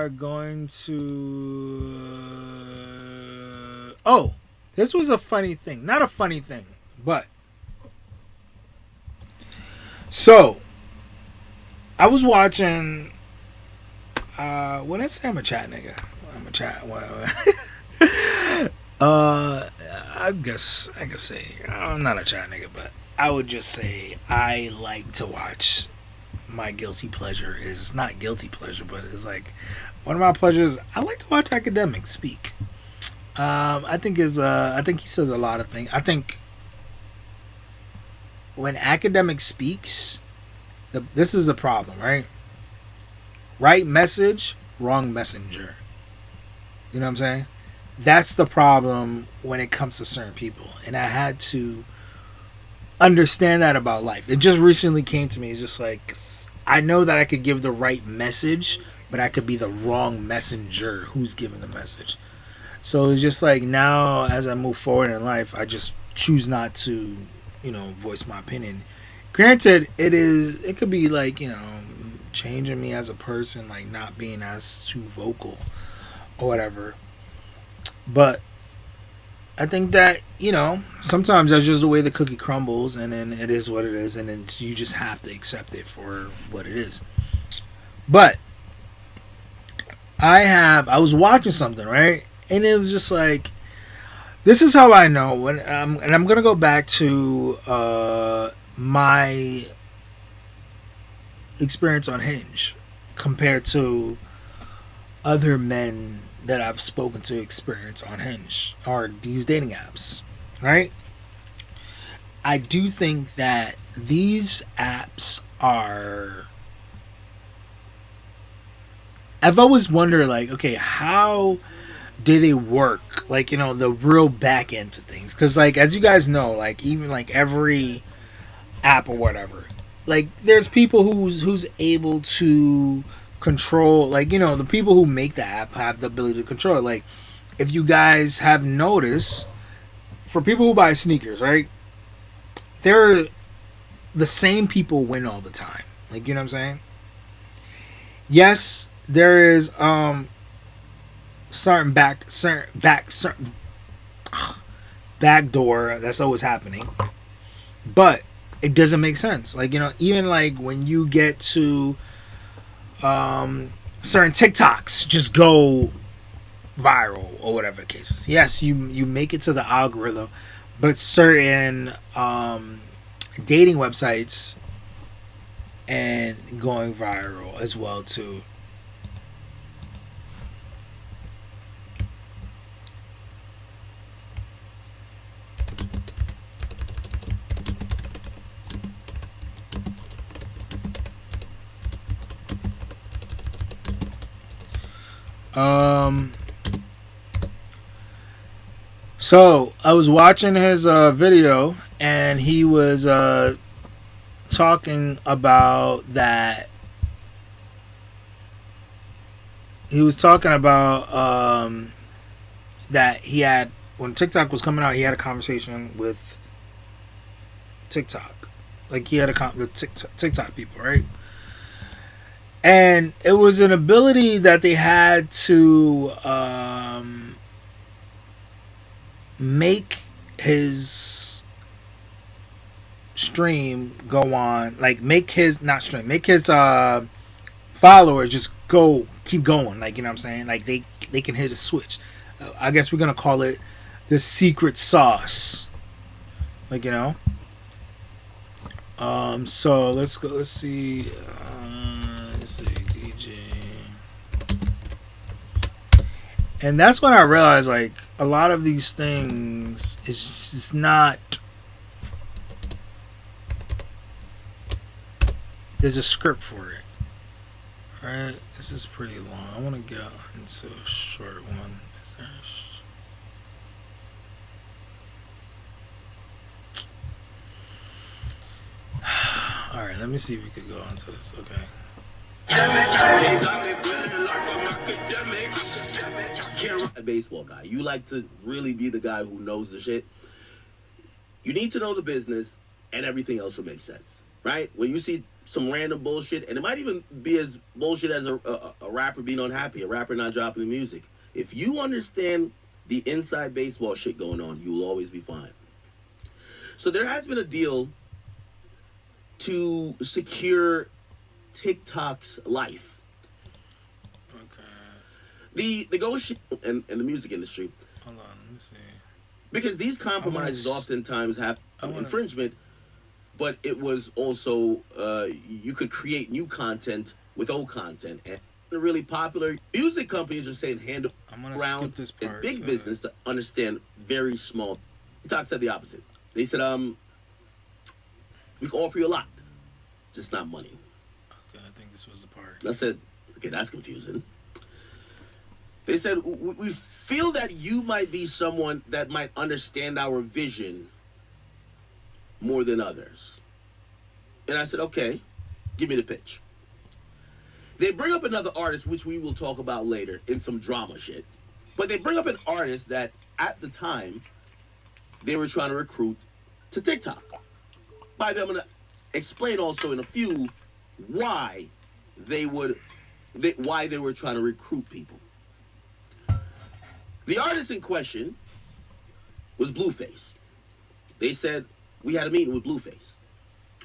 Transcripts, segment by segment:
are going to. Oh, this was a funny thing. Not a funny thing, but. So, I was watching. When I say I'm a chat nigga, I'm a chat. I could say I'm not a chat nigga, but I would just say I like to watch. My guilty pleasure is not guilty pleasure, but it's like one of my pleasures. I like to watch academics speak. I think he says a lot of things. I think when academic speaks, this is the problem, right? Right message, wrong messenger. You know what I'm saying? That's the problem when it comes to certain people, and I had to understand that about life. It just recently came to me. It's just like I know that I could give the right message, but I could be the wrong messenger who's giving the message. So it's just like now, as I move forward in life, I just choose not to, voice my opinion. Granted, it could be like changing me as a person, like not being as too vocal or whatever. But I think that sometimes that's just the way the cookie crumbles, and then it is what it is, and then you just have to accept it for what it is. But I was watching something, right, and it was just like this is how I know when and I'm gonna go back to my experience on Hinge compared to other men that I've spoken to experience on Hinge or these dating apps, right? I do think that these apps are. I've always wondered, like, okay, how do they work? Like, the real back end to things. Because, like, as you guys know, like, even like every app or whatever, like, there's people who's able to control, like, the people who make the app have the ability to control it. Like, if you guys have noticed, for people who buy sneakers, right, they're the same people win all the time. Like, you know what I'm saying? Yes, there is certain back door that's always happening, but it doesn't make sense. Like, even like when you get to certain TikToks just go viral or whatever the case is. Yes, you make it to the algorithm, but certain dating websites and going viral as well too. Um, so I was watching his video, and he was talking about that. He was talking about that he had when TikTok was coming out. He had a conversation with TikTok, like he had with TikTok people, right? And it was an ability that they had to make his stream go on, like make his not stream, make his followers just keep going, like, you know what I'm saying, like they can hit a switch. I guess we're gonna call it the secret sauce, like, so let's go, let's see DJ. And that's when I realized, like, a lot of these things is just not. There's a script for it. Alright, this is pretty long. I want to get into a short one. Is there Alright, let me see if we could go into this. Okay. A baseball guy. You like to really be the guy who knows the shit. You need to know the business, and everything else will make sense, right? When you see some random bullshit, and it might even be as bullshit as a rapper being unhappy, a rapper not dropping the music. If you understand the inside baseball shit going on, you'll always be fine. So there has been a deal to secure TikTok's life. Okay. The negotiation in the music industry. Hold on, let me see. Because these compromises oftentimes have infringement, but it was also you could create new content with old content. And the really popular music companies are saying handle around in big business to understand very small. TikTok said the opposite. They said, we can offer you a lot, just not money. Okay, I think this was the part. I said, okay, that's confusing. They said, we feel that you might be someone that might understand our vision more than others. And I said, okay, give me the pitch. They bring up another artist, which we will talk about later in some drama shit. But they bring up an artist that at the time they were trying to recruit to TikTok. By the way, I'm going to explain also in a few why they were trying to recruit people. The artist in question was Blueface. They said, we had a meeting with Blueface.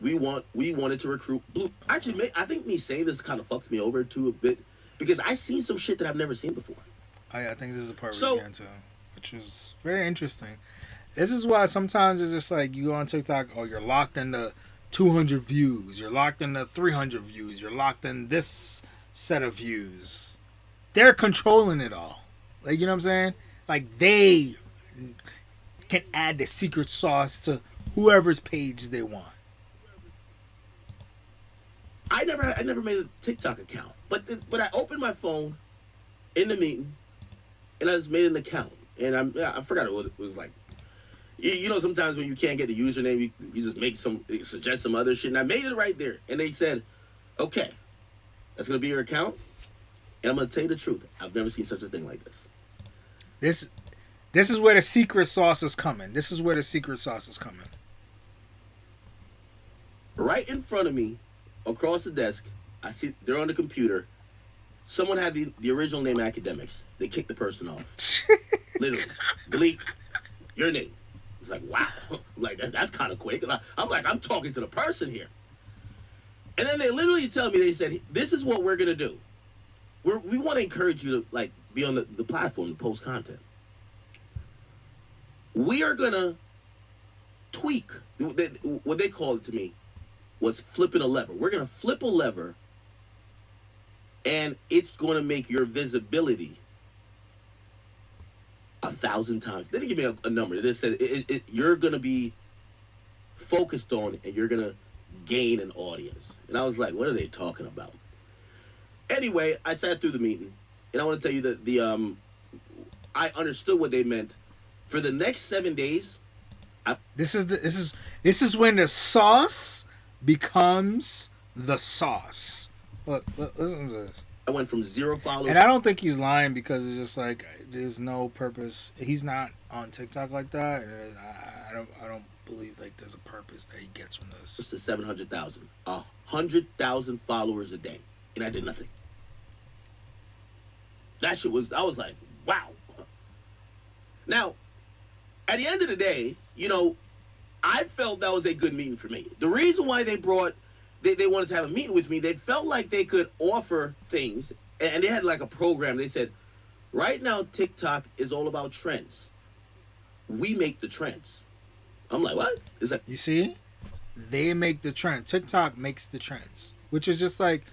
We wanted to recruit Blue. Actually, I think me saying this kind of fucked me over too a bit because I seen some shit that I've never seen before. I think this is the part we're getting to, which is very interesting. This is why sometimes it's just like you go on TikTok, oh, you're locked into 200 views, you're locked into 300 views, you're locked in this set of views. They're controlling it all. Like, you know what I'm saying? Like, they can add the secret sauce to whoever's page they want. I never made a TikTok account, but I opened my phone in the meeting, and I just made an account, and I forgot what it was like. You know, sometimes when you can't get the username, you just suggest some other shit, and I made it right there, and they said, okay, that's gonna be your account, and I'm gonna tell you the truth. I've never seen such a thing like this. This is where the secret sauce is coming. Right in front of me, across the desk, I see they're on the computer. Someone had the original name Academics. They kicked the person off. Literally. Delete your name. It's like, wow. I'm like, that's kind of quick. I'm like, I'm talking to the person here. And then they literally tell me, they said, this is what we're going to do. We want to encourage you to like be on the platform to post content. We are going to tweak. What they called it to me was flipping a lever. We're going to flip a lever, and it's going to make your visibility 1,000 times. They didn't give me a number. They just said you're going to be focused on, and you're going to gain an audience. And I was like, what are they talking about? Anyway, I sat through the meeting, and I want to tell you that I understood what they meant. For the next 7 days, this is when the sauce becomes the sauce. Look, listen to this. I went from 0 followers. And I don't think he's lying because it's just like there's no purpose. He's not on TikTok like that, and I don't believe like there's a purpose that he gets from this. To 700,000, 100,000 followers a day, and I did nothing. That shit was. I was like, wow. Now, at the end of the day, you know, I felt that was a good meeting for me. The reason why they wanted to have a meeting with me, they felt like they could offer things, and they had like a program. They said, right now TikTok is all about trends. We make the trends. I'm like, what? It's like, you see, they make the trend. TikTok makes the trends, which is just like,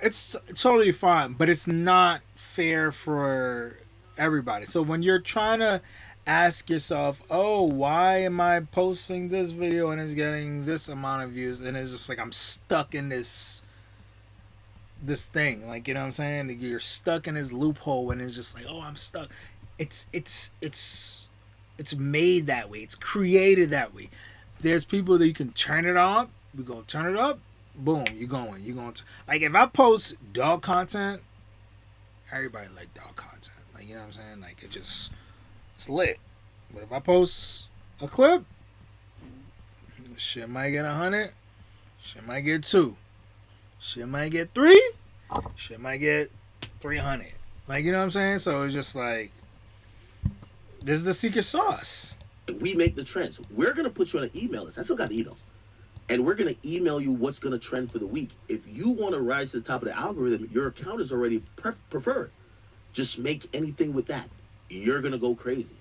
it's totally fine, but it's not fair for everybody. So when you're trying to ask yourself, oh, why am I posting this video and it's getting this amount of views, and it's just like I'm stuck in this thing, like, you know what I'm saying? You're stuck in this loophole, and it's just like, oh, I'm stuck. It's made that way. It's created that way. There's people that you can turn it on. We're gonna turn it up. Boom, you're going to, like, if I post dog content, everybody like dog content, like, you know what I'm saying? Like, it's lit. But if I post a clip, shit might get 100, Shit might get 2. Shit might get 3. Shit might get 300. Like, you know what I'm saying? So it's just like, this is the secret sauce. We make the trends. We're going to put you on an email list. I still got the emails. And we're going to email you what's going to trend for the week. If you want to rise to the top of the algorithm, your account is already preferred. Just make anything with that. You're going to go crazy.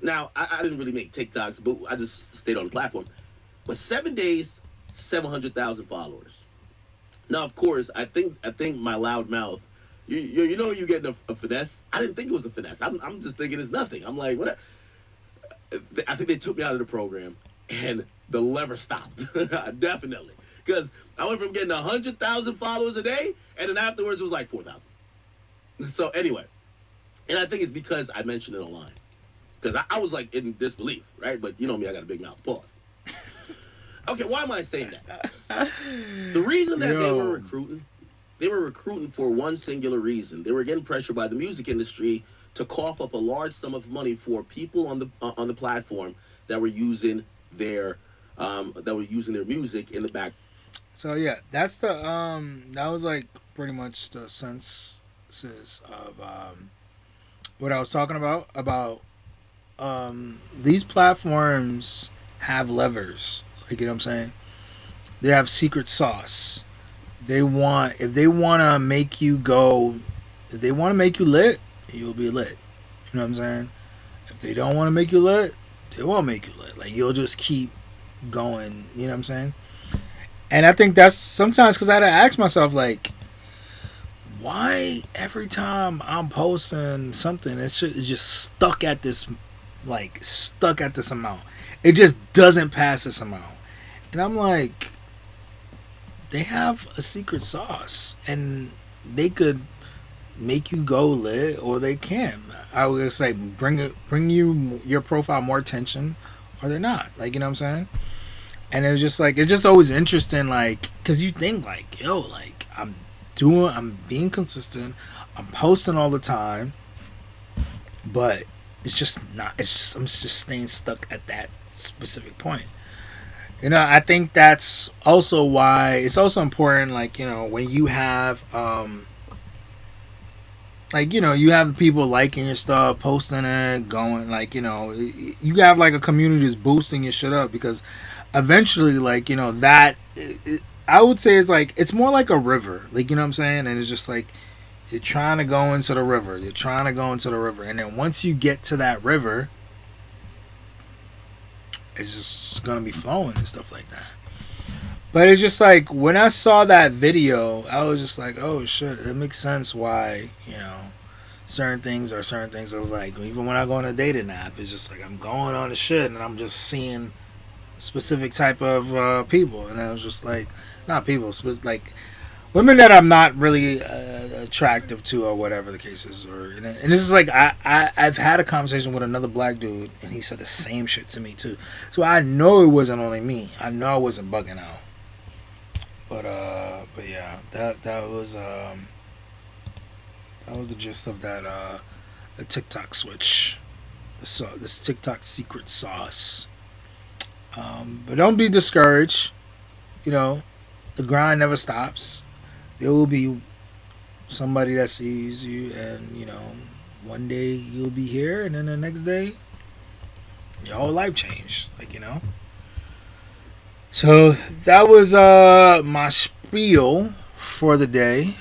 Now, I didn't really make TikToks, but I just stayed on the platform. But 7 days, 700,000 followers. Now, of course, I think my loud mouth, you know, you getting a finesse. I didn't think it was a finesse. I'm just thinking it's nothing. I'm like, what? I think they took me out of the program, and the lever stopped. Definitely, because I went from getting 100,000 followers a day, and then afterwards it was like 4,000. So anyway, and I think it's because I mentioned it online, because I was like in disbelief, right? But you know me, I got a big mouth. Pause. Okay, why am I saying that? The reason that they were recruiting for one singular reason. They were getting pressured by the music industry to cough up a large sum of money for people on the platform that were using their music in the back. So yeah, that's the that was like pretty much the sense of what I was talking about these platforms have levers, like, you know what I'm saying, they have secret sauce. If they want to make you go, if they want to make you lit, you'll be lit, you know what I'm saying. If they don't want to make you lit, they won't make you lit. Like, you'll just keep going, you know what I'm saying. And I think that's sometimes because I had to ask myself, like, why every time I'm posting something, it's just stuck at this amount. It just doesn't pass this amount. And I'm like, they have a secret sauce, and they could make you go lit, or they can. I would say bring you your profile more attention, or they're not. Like, you know what I'm saying? And it's just like, it's just always interesting, like, because you think like, yo, like, I'm being consistent, I'm posting all the time, but it's just not. I'm just staying stuck at that specific point. You know, I think that's also why it's also important, like, you know, when you have like, you know, you have people liking your stuff, posting it, going, like, you know, you have like a community that's boosting your shit up, because eventually, like, you know, I would say it's like, it's more like a river, like, you know what I'm saying. And it's just like, you're trying to go into the river, and then once you get to that river, it's just gonna be flowing and stuff like that. But it's just like, when I saw that video, I was just like, oh shit, it makes sense why, you know, certain things. I was like, even when I go on a dating app, it's just like, I'm going on the shit and I'm just seeing specific type of people, and I was just like, not people, like women that I'm not really attractive to, or whatever the case is, or, you know. And this is like, I've had a conversation with another black dude, and he said the same shit to me too. So I know it wasn't only me. I know I wasn't bugging out. But yeah, that was the gist of that the TikTok switch, this TikTok secret sauce. But don't be discouraged. You know, the grind never stops. There will be somebody that sees you, and, you know, one day you'll be here, and then the next day your whole life changed, like, you know. So that was my spiel for the day.